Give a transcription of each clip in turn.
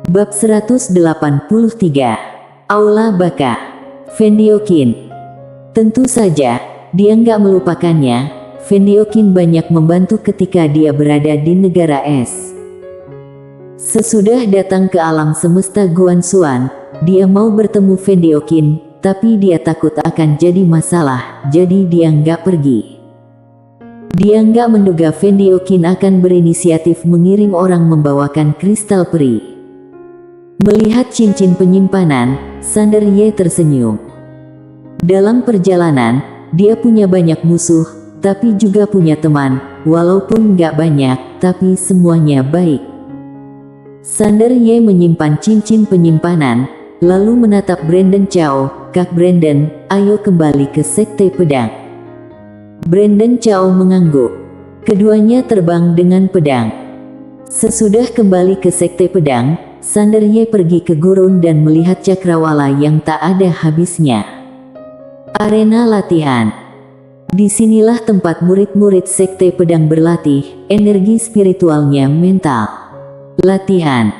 Bab 183. Aula Baka. Vendiokin. Tentu saja, dia nggak melupakannya. Vendiokin banyak membantu ketika dia berada di negara es. Sesudah datang ke alam semesta Guanxuan, dia mau bertemu Vendiokin, tapi dia takut akan jadi masalah, jadi dia nggak pergi. Dia nggak menduga Vendiokin akan berinisiatif mengiring orang membawakan kristal peri. Melihat cincin penyimpanan, Sander Ye tersenyum. Dalam perjalanan, dia punya banyak musuh, tapi juga punya teman, walaupun nggak banyak, tapi semuanya baik. Sander Ye menyimpan cincin penyimpanan, lalu menatap Brandon Chao. Kak Brandon, ayo kembali ke Sekte Pedang. Brandon Chao mengangguk. Keduanya terbang dengan pedang. Sesudah kembali ke Sekte Pedang, Sander Ye pergi ke gurun dan melihat cakrawala yang tak ada habisnya. Arena latihan. Disinilah tempat murid-murid Sekte Pedang berlatih, energi spiritualnya mental. Latihan.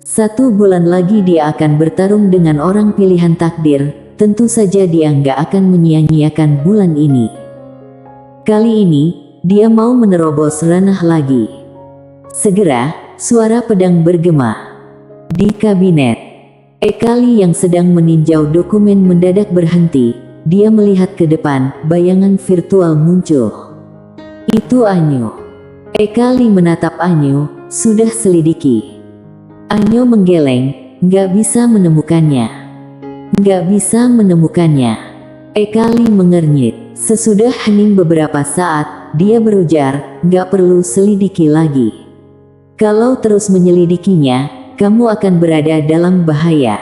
1 bulan lagi dia akan bertarung dengan orang pilihan takdir, tentu saja dia nggak akan menyia-nyiakan bulan ini. Kali ini, dia mau menerobos ranah lagi. Segera, suara pedang bergema. Di kabinet, Ekali yang sedang meninjau dokumen mendadak berhenti. Dia melihat ke depan, bayangan virtual muncul. Itu Anyo. Ekali menatap Anyo, sudah selidiki. Anyo menggeleng, nggak bisa menemukannya. Nggak bisa menemukannya. Ekali mengernyit. Sesudah hening beberapa saat, dia berujar, nggak perlu selidiki lagi. Kalau terus menyelidikinya, kamu akan berada dalam bahaya.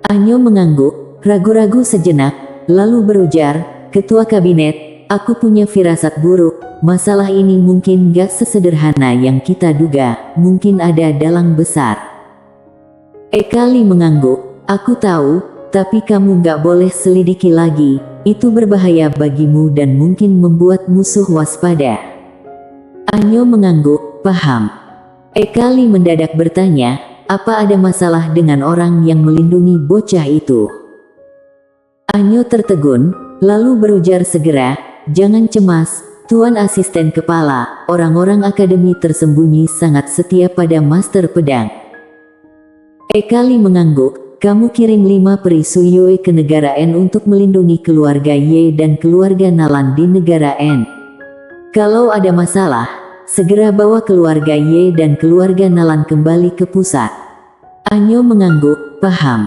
Anyo mengangguk, ragu-ragu sejenak, lalu berujar, Ketua Kabinet, aku punya firasat buruk. Masalah ini mungkin gak sesederhana yang kita duga, mungkin ada dalang besar. Ekali mengangguk, aku tahu, tapi kamu gak boleh selidiki lagi, itu berbahaya bagimu dan mungkin membuat musuh waspada. Anyo mengangguk, paham. Ekali mendadak bertanya, apa ada masalah dengan orang yang melindungi bocah itu? Anyo tertegun, lalu berujar segera, jangan cemas, Tuan Asisten Kepala, orang-orang akademi tersembunyi sangat setia pada Master Pedang. Ekali mengangguk, kamu kirim 5 peri Suyue ke negara N untuk melindungi keluarga Ye dan keluarga Nalan di negara N. Kalau ada masalah, segera bawa keluarga Ye dan keluarga Nalan kembali ke pusat. Anyo mengangguk, paham.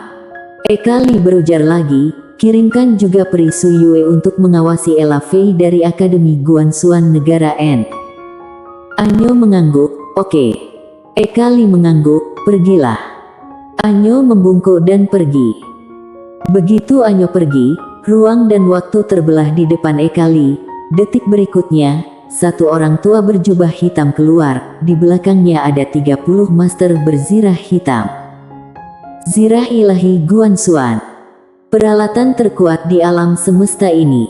Ekali berujar lagi, kirimkan juga peri Suyue untuk mengawasi Ella Fei dari Akademi Guanxuan negara N. Anyo mengangguk, oke. Ekali mengangguk, pergilah. Anyo membungkuk dan pergi. Begitu Anyo pergi, ruang dan waktu terbelah di depan Ekali. Detik berikutnya, satu orang tua berjubah hitam keluar, di belakangnya ada 30 master berzirah hitam. Zirah ilahi Guanxuan. Peralatan terkuat di alam semesta ini.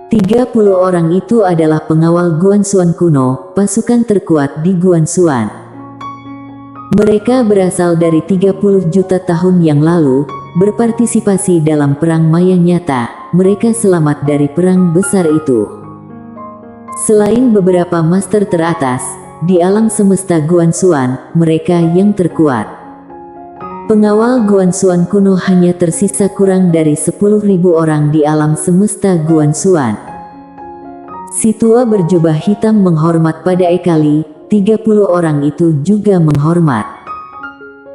30 orang itu adalah pengawal Guanxuan kuno, pasukan terkuat di Guanxuan. Mereka berasal dari 30 juta tahun yang lalu, berpartisipasi dalam perang maya nyata, mereka selamat dari perang besar itu. Selain beberapa master teratas, di alam semesta Guanxuan, mereka yang terkuat. Pengawal Guanxuan kuno hanya tersisa kurang dari 10.000 orang di alam semesta Guanxuan. Si tua berjubah hitam menghormat pada Ekali, 30 orang itu juga menghormat.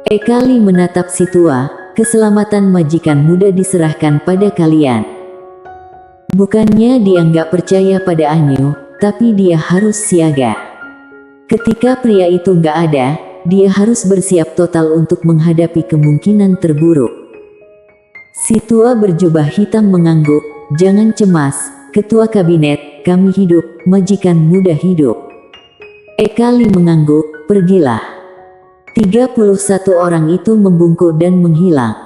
Ekali menatap si tua, keselamatan majikan muda diserahkan pada kalian. Bukannya dia nggak percaya pada Anyo, tapi dia harus siaga. Ketika pria itu nggak ada, dia harus bersiap total untuk menghadapi kemungkinan terburuk. Si tua berjubah hitam mengangguk, jangan cemas, Ketua Kabinet, kami hidup, majikan muda hidup. Ekali mengangguk, pergilah. 31 orang itu membungkuk dan menghilang.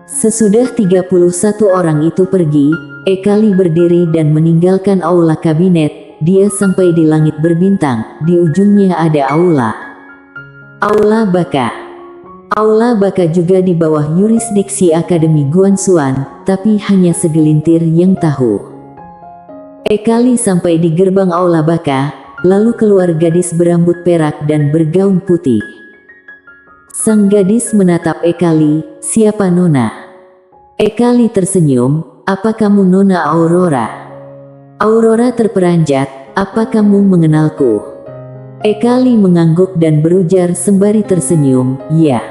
Sesudah 31 orang itu pergi, Ekali berdiri dan meninggalkan aula kabinet. Dia sampai di langit berbintang, di ujungnya ada aula. Aula Baka. Aula Baka juga di bawah yurisdiksi Akademi Guanxuan, tapi hanya segelintir yang tahu. Ekali sampai di gerbang Aula Baka, lalu keluar gadis berambut perak dan bergaun putih. Sang gadis menatap Ekali, "Siapa Nona?" Ekali tersenyum, "Apa kamu Nona Aurora?" Aurora terperanjat, "Apa kamu mengenalku?" Ekali mengangguk dan berujar sembari tersenyum, "Ya."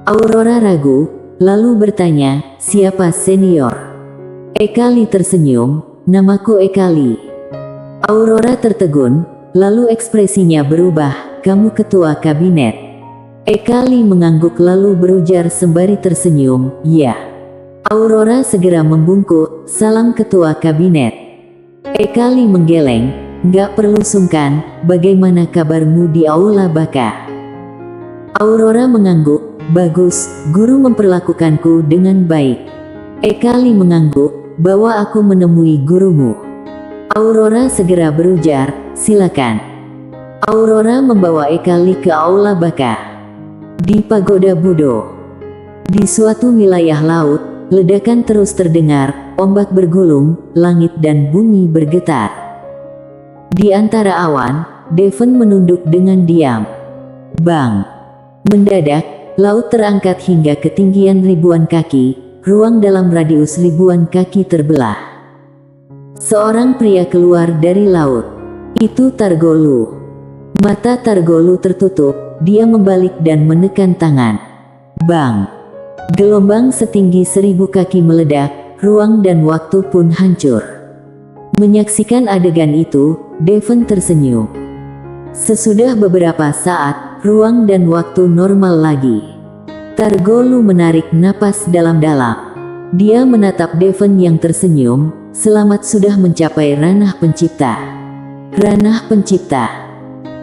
Aurora ragu, lalu bertanya, "Siapa senior?" Ekali tersenyum, "Namaku Ekali." Aurora tertegun, lalu ekspresinya berubah, "Kamu ketua kabinet?" Ekali mengangguk lalu berujar sembari tersenyum, "Ya." Aurora segera membungkuk, "Salam ketua kabinet." Ekali menggeleng, "Nggak perlu sungkan, bagaimana kabarmu di Aula Baka?" Aurora mengangguk, "Bagus, guru memperlakukanku dengan baik." Ekali mengangguk, "Bawa aku menemui gurumu." Aurora segera berujar, "Silakan." Aurora membawa Ekali ke Aula Baka. Di Pagoda Budo. Di suatu wilayah laut, ledakan terus terdengar, ombak bergulung, langit dan bumi bergetar. Di antara awan, Devon menunduk dengan diam. Bang! Mendadak, laut terangkat hingga ketinggian ribuan kaki, ruang dalam radius ribuan kaki terbelah. Seorang pria keluar dari laut. Itu Targolu. Mata Targolu tertutup, dia membalik dan menekan tangan. Bang! Gelombang setinggi 1000 kaki meledak, ruang dan waktu pun hancur. Menyaksikan adegan itu, Devon tersenyum. Sesudah beberapa saat, ruang dan waktu normal lagi. Targolu menarik napas dalam-dalam. Dia menatap Devon yang tersenyum, "Selamat sudah mencapai ranah pencipta." Ranah pencipta.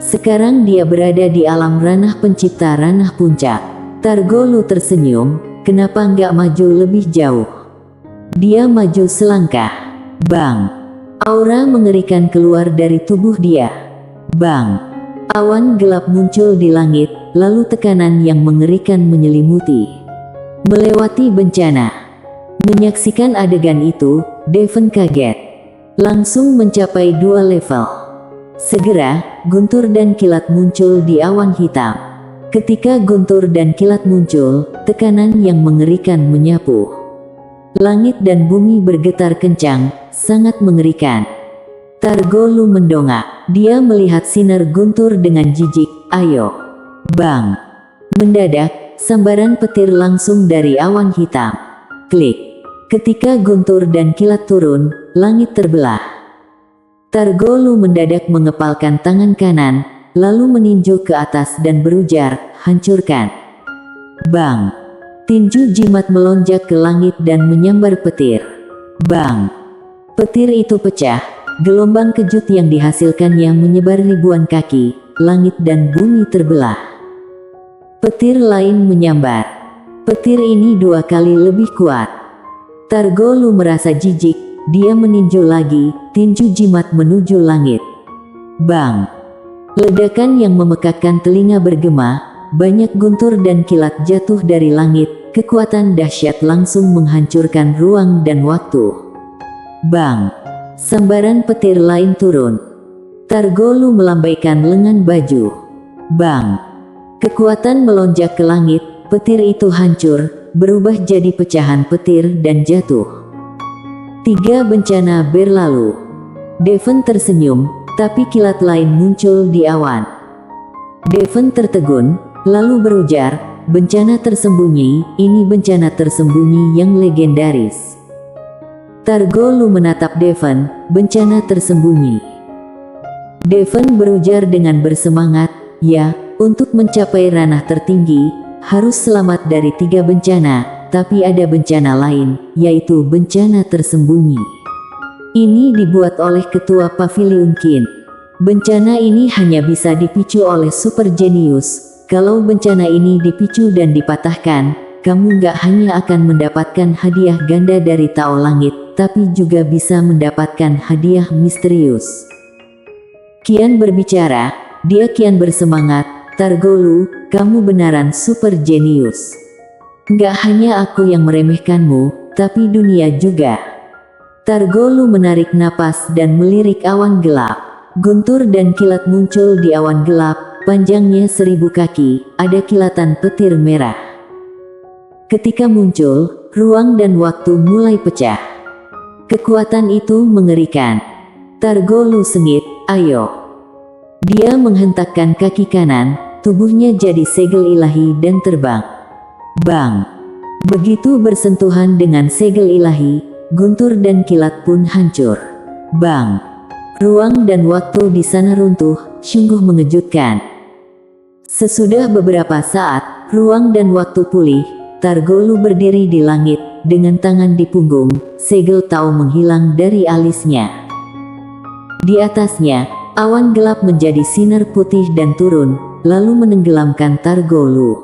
Sekarang dia berada di alam ranah pencipta, ranah puncak. Targolu tersenyum, "Kenapa nggak maju lebih jauh?" Dia maju selangkah. Bang! Aura mengerikan keluar dari tubuh dia. Bang! Awan gelap muncul di langit, lalu tekanan yang mengerikan menyelimuti. Melewati bencana. Menyaksikan adegan itu, Devon kaget. Langsung mencapai 2 level. Segera, guntur dan kilat muncul di awan hitam. Ketika guntur dan kilat muncul, tekanan yang mengerikan menyapu. Langit dan bumi bergetar kencang, sangat mengerikan. Targolu mendongak, dia melihat sinar guntur dengan jijik, "Ayo!" Bang! Mendadak, sambaran petir langsung dari awan hitam. Klik! Ketika guntur dan kilat turun, langit terbelah. Targolu mendadak mengepalkan tangan kanan, lalu meninju ke atas dan berujar, "Hancurkan!" Bang! Tinju jimat melonjak ke langit dan menyambar petir. Bang! Petir itu pecah, gelombang kejut yang dihasilkannya menyebar ribuan kaki, langit dan bumi terbelah. Petir lain menyambar. Petir ini 2 kali lebih kuat. Targolu merasa jijik, dia meninju lagi, tinju jimat menuju langit. Bang! Ledakan yang memekakkan telinga bergema. Banyak guntur dan kilat jatuh dari langit, kekuatan dahsyat langsung menghancurkan ruang dan waktu. Bang! Sambaran petir lain turun. Targolu melambaikan lengan baju. Bang! Kekuatan melonjak ke langit, petir itu hancur, berubah jadi pecahan petir dan jatuh. 3 bencana berlalu. Devon tersenyum, tapi kilat lain muncul di awan. Devon tertegun, lalu berujar, "Bencana tersembunyi, ini bencana tersembunyi yang legendaris." Targolu menatap Devon, "Bencana tersembunyi." Devon berujar dengan bersemangat, "Ya, untuk mencapai ranah tertinggi, harus selamat dari 3 bencana, tapi ada bencana lain, yaitu bencana tersembunyi. Ini dibuat oleh Ketua Pavilion Qin. Bencana ini hanya bisa dipicu oleh super jenius. Kalau bencana ini dipicu dan dipatahkan, kamu nggak hanya akan mendapatkan hadiah ganda dari Tao Langit, tapi juga bisa mendapatkan hadiah misterius." Qian berbicara, dia kian bersemangat, Targolu, kamu beneran super jenius. Gak hanya aku yang meremehkanmu, tapi dunia juga. Targolu menarik napas dan melirik awan gelap. Guntur dan kilat muncul di awan gelap, panjangnya 1000 kaki, ada kilatan petir merah. Ketika muncul, ruang dan waktu mulai pecah. Kekuatan itu mengerikan. Targolu sengit, ayo. Dia menghentakkan kaki kanan, tubuhnya jadi segel ilahi dan terbang. Bang! Begitu bersentuhan dengan segel ilahi, guntur dan kilat pun hancur. Bang! Ruang dan waktu di sana runtuh, sungguh mengejutkan. Sesudah beberapa saat, ruang dan waktu pulih, Targolu berdiri di langit, dengan tangan di punggung, segel Tao menghilang dari alisnya. Di atasnya, awan gelap menjadi sinar putih dan turun, lalu menenggelamkan Targolu.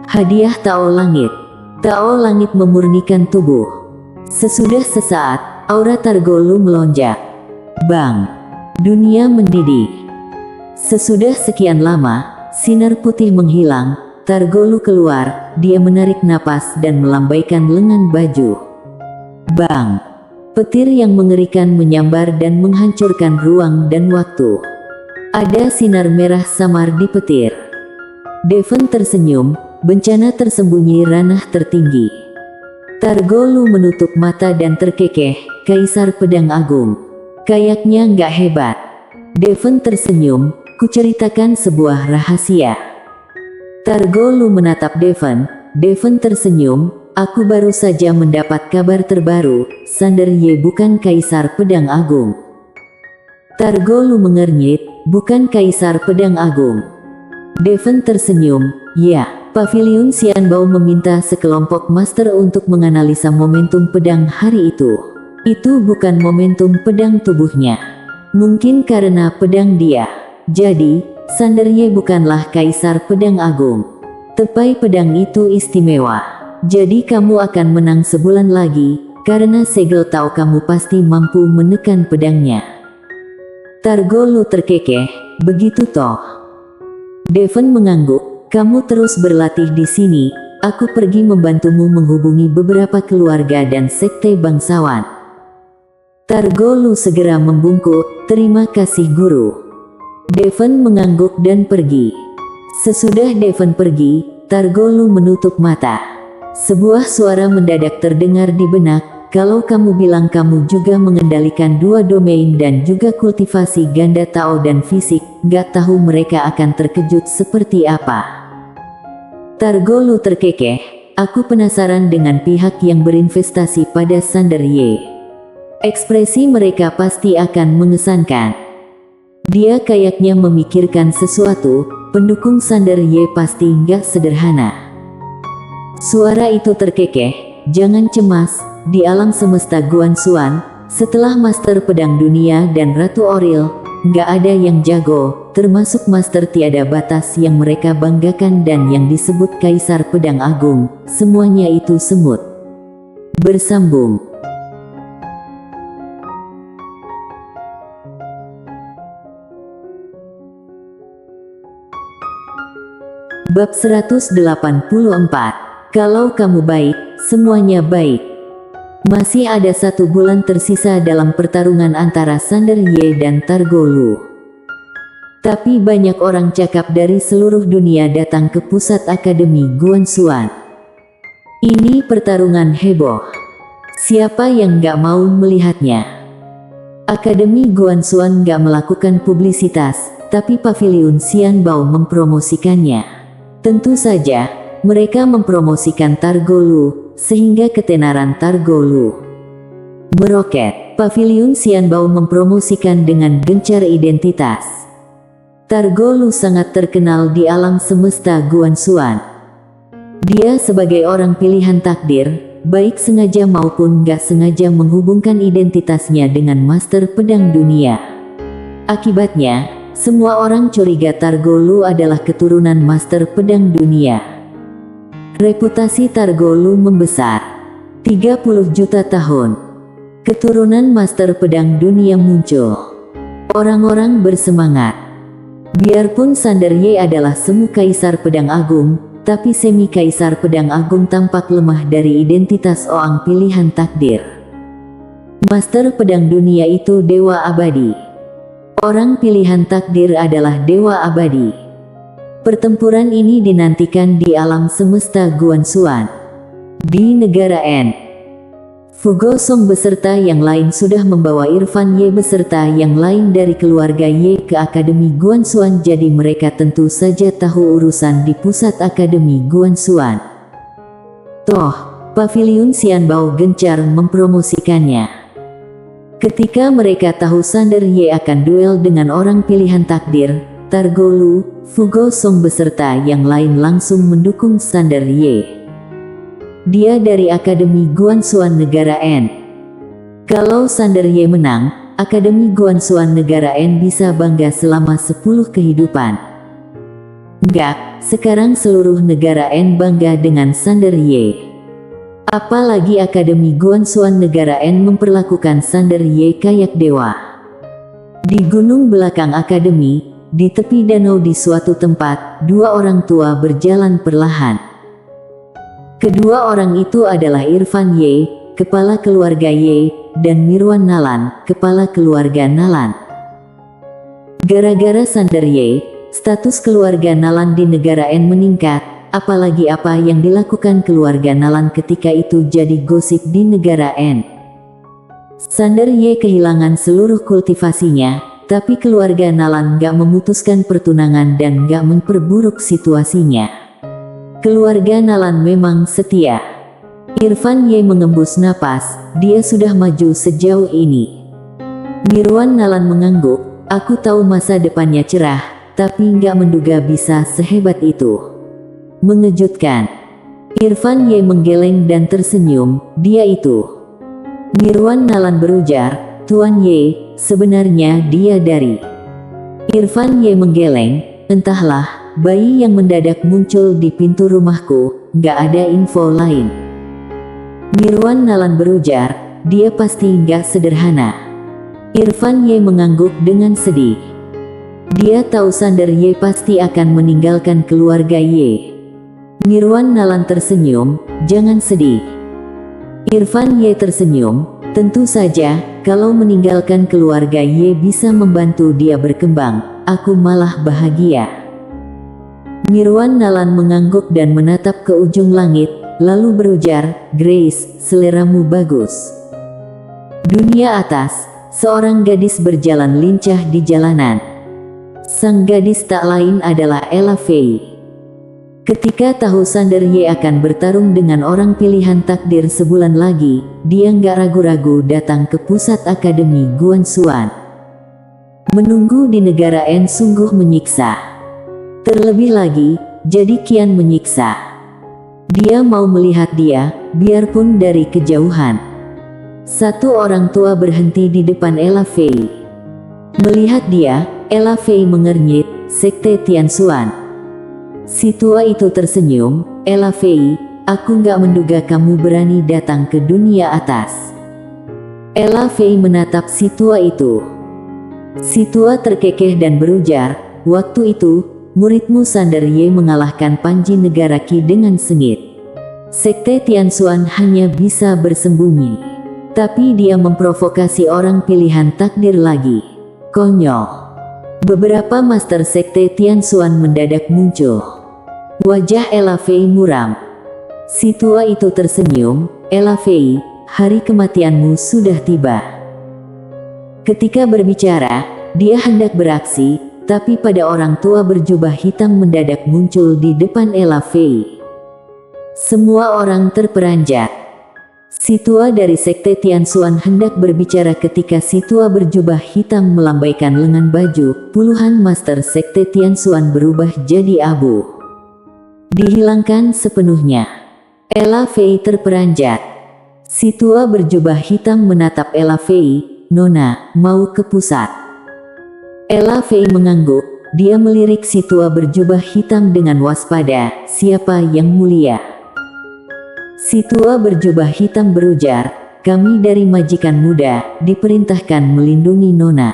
Hadiah Tao Langit. Tao Langit memurnikan tubuh. Sesudah sesaat, aura Targolu melonjak. Bang! Dunia mendidih. Sesudah sekian lama, sinar putih menghilang, Targolu keluar, dia menarik napas dan melambaikan lengan baju. Bang! Petir yang mengerikan menyambar dan menghancurkan ruang dan waktu. Ada sinar merah samar di petir. Devon tersenyum, bencana tersembunyi ranah tertinggi. Targolu menutup mata dan terkekeh, Kaisar Pedang Agung. Kayaknya nggak hebat. Devon tersenyum, kuceritakan sebuah rahasia. Targolu menatap Devon. Devon tersenyum, aku baru saja mendapat kabar terbaru, Sander Ye bukan Kaisar Pedang Agung. Targolu mengernyit, bukan Kaisar Pedang Agung. Devon tersenyum, ya, Paviliun Xianbao meminta sekelompok master untuk menganalisa momentum pedang hari itu. Itu bukan momentum pedang tubuhnya. Mungkin karena pedang dia. Jadi, Sander Ye bukanlah Kaisar Pedang Agung. Tepai pedang itu istimewa. Jadi kamu akan menang sebulan lagi, karena segel Tao kamu pasti mampu menekan pedangnya. Targolu terkekeh, begitu toh. Devon mengangguk, kamu terus berlatih di sini, aku pergi membantumu menghubungi beberapa keluarga dan sekte bangsawan. Targolu segera membungkuk, terima kasih guru. Devon mengangguk dan pergi. Sesudah Devon pergi, Targolu menutup mata. Sebuah suara mendadak terdengar di benak, kalau kamu bilang kamu juga mengendalikan 2 domain dan juga kultivasi ganda Tao dan fisik, gak tahu mereka akan terkejut seperti apa. Targolu terkekeh, aku penasaran dengan pihak yang berinvestasi pada Sander Ye. Ekspresi mereka pasti akan mengesankan. Dia kayaknya memikirkan sesuatu, pendukung Sander Ye pasti nggak sederhana. Suara itu terkekeh, jangan cemas, di alam semesta Guanxuan, setelah Master Pedang Dunia dan Ratu Oril, nggak ada yang jago, termasuk Master Tiada Batas yang mereka banggakan dan yang disebut Kaisar Pedang Agung, semuanya itu semut. Bersambung. Bab 184. Kalau kamu baik, semuanya baik. Masih ada 1 bulan tersisa dalam pertarungan antara Sander Ye dan Targolu. Tapi banyak orang cakap dari seluruh dunia datang ke pusat Akademi Guanxuan. Ini pertarungan heboh. Siapa yang gak mau melihatnya? Akademi Guanxuan gak melakukan publisitas, tapi Paviliun Xianbao mempromosikannya. Tentu saja, mereka mempromosikan Targolu, sehingga ketenaran Targolu meroket. Paviliun Xianbao mempromosikan dengan gencar identitas. Targolu sangat terkenal di alam semesta Guanxuan. Dia sebagai orang pilihan takdir, baik sengaja maupun gak sengaja menghubungkan identitasnya dengan Master Pedang Dunia. Akibatnya, semua orang curiga Targolu adalah keturunan Master Pedang Dunia. Reputasi Targolu membesar. 30 juta tahun. Keturunan Master Pedang Dunia muncul. Orang-orang bersemangat. Biarpun Sander Ye adalah semu Kaisar Pedang Agung, tapi semi Kaisar Pedang Agung tampak lemah dari identitas Oang pilihan takdir. Master Pedang Dunia itu dewa abadi. Orang pilihan takdir adalah dewa abadi. Pertempuran ini dinantikan di alam semesta Guanxuan. Di negara N, Fu Gosong beserta yang lain sudah membawa Irfan Ye beserta yang lain dari keluarga Ye ke Akademi Guanxuan, jadi mereka tentu saja tahu urusan di pusat Akademi Guanxuan. Toh, Paviliun Xianbao gencar mempromosikannya. Ketika mereka tahu Sander Ye akan duel dengan orang pilihan takdir, Targo Lu, Fu Gosong beserta yang lain langsung mendukung Sander Ye. Dia dari Akademi Guanxuan negara N. Kalau Sander Ye menang, Akademi Guanxuan negara N bisa bangga selama 10 kehidupan. Enggak, sekarang seluruh negara N bangga dengan Sander Ye. Apalagi Akademi Guanxuan negara N memperlakukan Sander Ye kayak dewa. Di gunung belakang Akademi, di tepi danau di suatu tempat, dua orang tua berjalan perlahan. Kedua orang itu adalah Irfan Ye, kepala keluarga Ye, dan Mirwan Nalan, kepala keluarga Nalan. Gara-gara Sander Ye, status keluarga Nalan di negara N meningkat, apalagi apa yang dilakukan keluarga Nalan ketika itu jadi gosip di negara N. Sander Ye kehilangan seluruh kultivasinya, tapi keluarga Nalan gak memutuskan pertunangan dan gak memperburuk situasinya. Keluarga Nalan memang setia. Irfan Ye mengembus napas, dia sudah maju sejauh ini. Mirwan Nalan mengangguk, aku tahu masa depannya cerah, tapi nggak menduga bisa sehebat itu. Mengejutkan. Irfan Ye menggeleng dan tersenyum, dia itu. Mirwan Nalan berujar, Tuan Ye, sebenarnya dia dari. Irfan Ye menggeleng, entahlah. Bayi yang mendadak muncul di pintu rumahku, nggak ada info lain. Mirwan Nalan berujar, dia pasti nggak sederhana. Irfan Ye mengangguk dengan sedih. Dia tahu Sander Ye pasti akan meninggalkan keluarga Ye. Mirwan Nalan tersenyum, jangan sedih. Irfan Ye tersenyum, tentu saja, kalau meninggalkan keluarga Ye bisa membantu dia berkembang, aku malah bahagia. Mirwan Nalan mengangguk dan menatap ke ujung langit, lalu berujar, Grace, seleramu bagus. Dunia atas, seorang gadis berjalan lincah di jalanan. Sang gadis tak lain adalah Ella Fei. Ketika tahu Sander Ye akan bertarung dengan orang pilihan takdir sebulan lagi, dia nggak ragu-ragu datang ke pusat Akademi Guanxuan. Menunggu di negara N sungguh menyiksa. Terlebih lagi, jadi kian menyiksa. Dia mau melihat dia, biarpun dari kejauhan. Satu orang tua berhenti di depan Ella Fei. Melihat dia, Ella Fei mengernyit, Sekte Tianxuan. Si tua itu tersenyum, Ella Fei, aku nggak menduga kamu berani datang ke dunia atas. Ella Fei menatap si tua itu. Si tua terkekeh dan berujar, waktu itu, muridmu Sander Ye mengalahkan Panji Negara Qi dengan sengit. Sekte Tianxuan hanya bisa bersembunyi. Tapi dia memprovokasi orang pilihan takdir lagi. Konyol. Beberapa master Sekte Tianxuan mendadak muncul. Wajah Ella Fei muram. Si tua itu tersenyum, Ella Fei, hari kematianmu sudah tiba. Ketika berbicara, dia hendak beraksi, tapi pada orang tua berjubah hitam mendadak muncul di depan Ella Fei. Semua orang terperanjat. Si tua dari Sekte Tianxuan hendak berbicara ketika si tua berjubah hitam melambaikan lengan baju, puluhan master Sekte Tianxuan berubah jadi abu. Dihilangkan sepenuhnya. Ella Fei terperanjat. Si tua berjubah hitam menatap Ella Fei, Nona, mau ke pusat. Ella Fei mengangguk, dia melirik si tua berjubah hitam dengan waspada, siapa yang mulia? Si tua berjubah hitam berujar, kami dari majikan muda, diperintahkan melindungi Nona.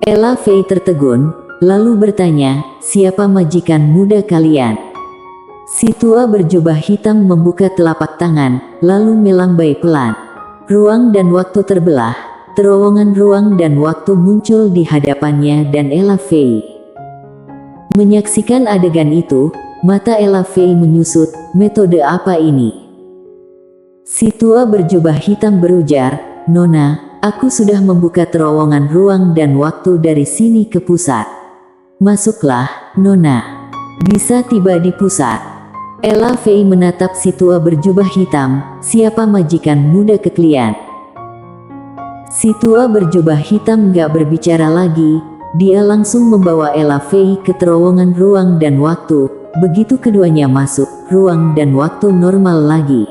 Ella Fei tertegun, lalu bertanya, "Siapa majikan muda kalian?" Si tua berjubah hitam membuka telapak tangan, lalu melambai pelan. Ruang dan waktu terbelah, terowongan ruang dan waktu muncul di hadapannya dan Ella Fey. Menyaksikan adegan itu, mata Ella Fey menyusut, metode apa ini? Si tua berjubah hitam berujar, "Nona, aku sudah membuka terowongan ruang dan waktu dari sini ke pusat. Masuklah, Nona. Bisa tiba di pusat." Ella Fey menatap si tua berjubah hitam, "Siapa majikan muda kekalian?" Si tua berjubah hitam gak berbicara lagi, dia langsung membawa Ella Fey ke terowongan ruang dan waktu. Begitu keduanya masuk, ruang dan waktu normal lagi.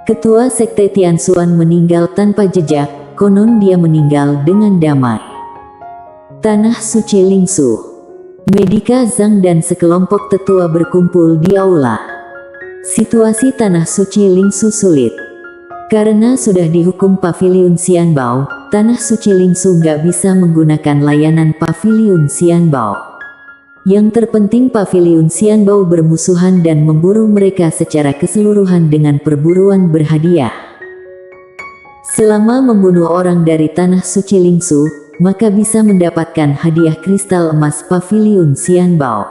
Ketua Sekte Tianxuan meninggal tanpa jejak, konon dia meninggal dengan damai. Tanah Suci Lingsu. Medika Zhang dan sekelompok tetua berkumpul di aula. Situasi Tanah Suci Lingsu sulit. Karena sudah dihukum Paviliun Xianbao, Tanah Suci Lingsu nggak bisa menggunakan layanan Paviliun Xianbao. Yang terpenting Paviliun Xianbao bermusuhan dan memburu mereka secara keseluruhan dengan perburuan berhadiah. Selama membunuh orang dari Tanah Suci Lingsu, maka bisa mendapatkan hadiah kristal emas Paviliun Xianbao.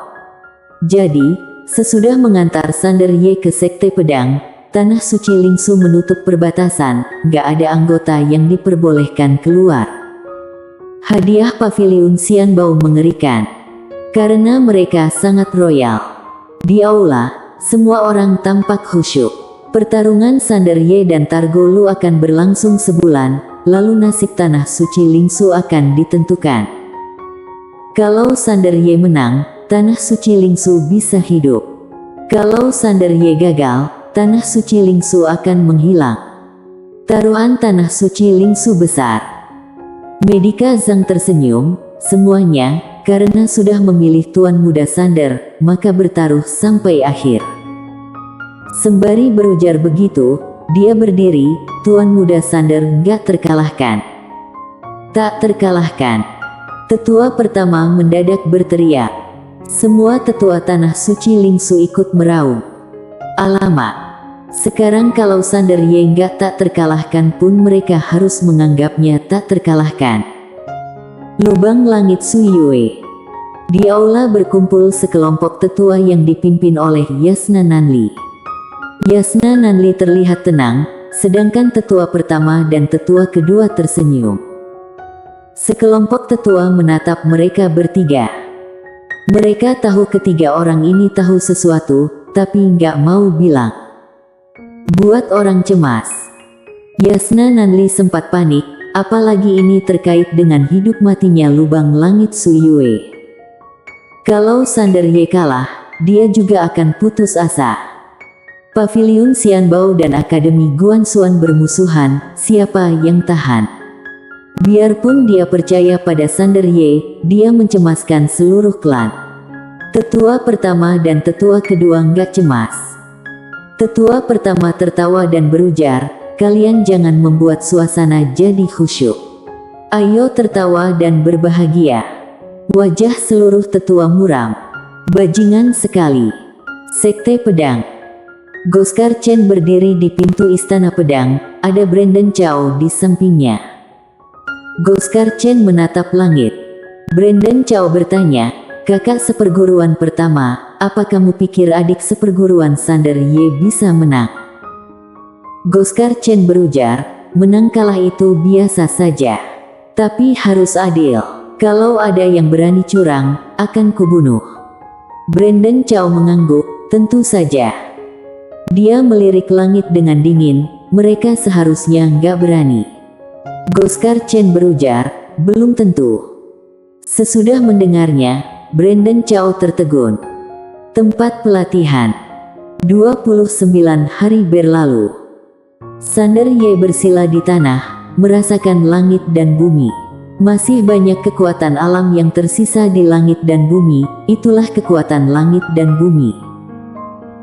Jadi, sesudah mengantar Sander Ye ke Sekte Pedang, Tanah Suci Lingsu menutup perbatasan, gak ada anggota yang diperbolehkan keluar. Hadiah Paviliun Xianbao mengerikan, karena mereka sangat royal. Di aula, semua orang tampak khusyuk. Pertarungan Sander Ye dan Targo Lu akan berlangsung sebulan, lalu nasib Tanah Suci Lingsu akan ditentukan. Kalau Sander Ye menang, Tanah Suci Lingsu bisa hidup. Kalau Sander Ye gagal, Tanah Suci Lingsu akan menghilang. Taruhan Tanah Suci Lingsu besar. Medika Zhang tersenyum, semuanya, karena sudah memilih Tuan Muda Sander, maka bertaruh sampai akhir. Sembari berujar begitu, dia berdiri, Tuan Muda Sander nggak terkalahkan. Tak terkalahkan. Tetua pertama mendadak berteriak. Semua tetua Tanah Suci Lingsu ikut meraung. Alamak. Sekarang kalau Sander Ye nggak tak terkalahkan pun mereka harus menganggapnya tak terkalahkan. Lubang Langit Su Yue. Di aula berkumpul sekelompok tetua yang dipimpin oleh Yasna Nanli. Yasna Nanli terlihat tenang, sedangkan tetua pertama dan tetua kedua tersenyum. Sekelompok tetua menatap mereka bertiga. Mereka tahu ketiga orang ini tahu sesuatu, tapi nggak mau bilang. Buat orang cemas. Yasna Nanli sempat panik, apalagi ini terkait dengan hidup matinya Lubang Langit Su Yue. Kalau Sander Ye kalah, dia juga akan putus asa. Paviliun Xianbao dan Akademi Guanxuan bermusuhan, siapa yang tahan? Biarpun dia percaya pada Sander Ye, dia mencemaskan seluruh klan. Tetua pertama dan tetua kedua nggak cemas. Tetua pertama tertawa dan berujar, "Kalian jangan membuat suasana jadi khusyuk. Ayo tertawa dan berbahagia." Wajah seluruh tetua muram. Bajingan sekali. Sekte Pedang. Goskar Chen berdiri di pintu Istana Pedang, ada Brandon Chow di sampingnya. Goskar Chen menatap langit. Brandon Chow bertanya, "Kakak seperguruan pertama, apa kamu pikir adik seperguruan Sander Ye bisa menang?" Goskar Chen berujar, "Menang kalah itu biasa saja. Tapi harus adil. Kalau ada yang berani curang, akan kubunuh." Brandon Chow mengangguk, "Tentu saja." Dia melirik langit dengan dingin, mereka seharusnya nggak berani. Goskar Chen berujar, "Belum tentu." Sesudah mendengarnya, Brandon Chow tertegun. Tempat pelatihan. 29 hari berlalu. Sander Ye bersila di tanah, merasakan langit dan bumi. Masih banyak kekuatan alam yang tersisa di langit dan bumi, itulah kekuatan langit dan bumi.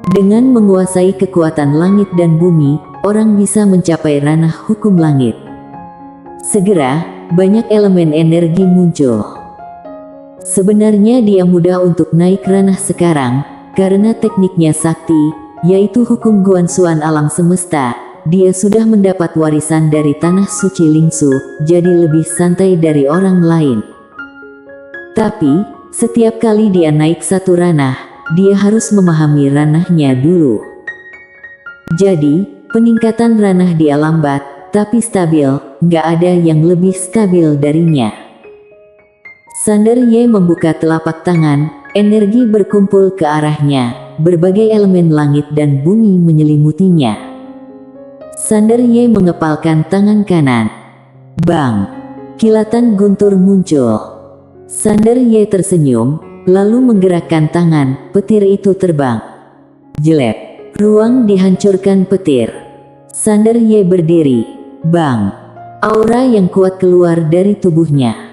Dengan menguasai kekuatan langit dan bumi, orang bisa mencapai ranah hukum langit. Segera, banyak elemen energi muncul. Sebenarnya dia mudah untuk naik ranah sekarang, karena tekniknya sakti, yaitu hukum Guansuan alam semesta. Dia sudah mendapat warisan dari tanah suci Lingsu, jadi lebih santai dari orang lain. Tapi, setiap kali dia naik satu ranah, dia harus memahami ranahnya dulu. Jadi, peningkatan ranah dia lambat, tapi stabil, nggak ada yang lebih stabil darinya. Sander Ye membuka telapak tangan, energi berkumpul ke arahnya, berbagai elemen langit dan bumi menyelimutinya. Sander Ye mengepalkan tangan kanan. Bang! Kilatan guntur muncul. Sander Ye tersenyum, lalu menggerakkan tangan, petir itu terbang. Jelek! Ruang dihancurkan petir. Sander Ye berdiri. Bang! Aura yang kuat keluar dari tubuhnya.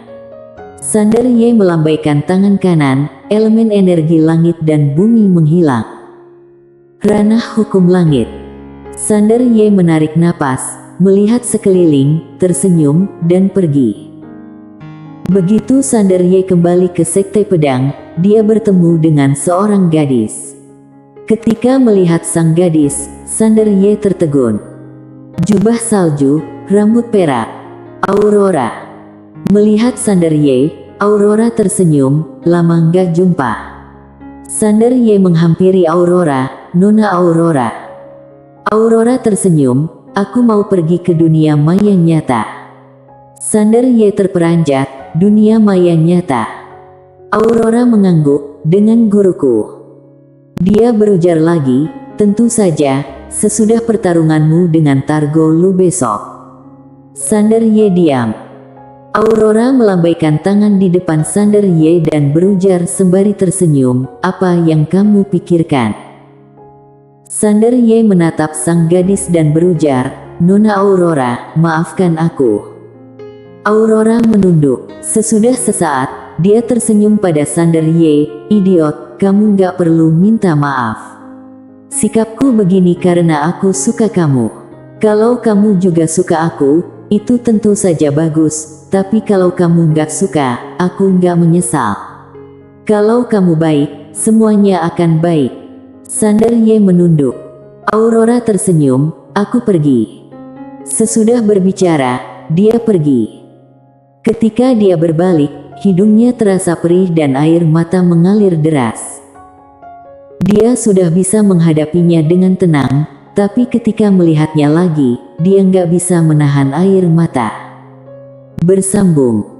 Sander Ye melambaikan tangan kanan, elemen energi langit dan bumi menghilang. Ranah hukum langit. Sander Ye menarik napas, melihat sekeliling, tersenyum, dan pergi. Begitu Sander Ye kembali ke Sekte Pedang, dia bertemu dengan seorang gadis. Ketika melihat sang gadis, Sander Ye tertegun. Jubah salju, rambut perak. Aurora. Melihat Sander Ye, Aurora tersenyum, lama nggak jumpa. Sander Ye menghampiri Aurora, Nona Aurora. Aurora tersenyum, aku mau pergi ke dunia maya nyata. Sander Ye terperanjat, dunia maya nyata. Aurora mengangguk, dengan guruku. Dia berujar lagi, tentu saja, sesudah pertarunganmu dengan Targo Lu besok. Sander Ye diam. Aurora melambaikan tangan di depan Sander Ye dan berujar sembari tersenyum, apa yang kamu pikirkan? Sander Ye menatap sang gadis dan berujar, Nona Aurora, maafkan aku. Aurora menunduk. Sesudah sesaat, dia tersenyum pada Sander Ye, idiot, kamu gak perlu minta maaf. Sikapku begini karena aku suka kamu. Kalau kamu juga suka aku, itu tentu saja bagus, tapi kalau kamu gak suka, aku gak menyesal. Kalau kamu baik, semuanya akan baik. Sander Ye menunduk. Aurora tersenyum, aku pergi. Sesudah berbicara, dia pergi. Ketika dia berbalik, hidungnya terasa perih dan air mata mengalir deras. Dia sudah bisa menghadapinya dengan tenang, tapi ketika melihatnya lagi, dia nggak bisa menahan air mata. Bersambung.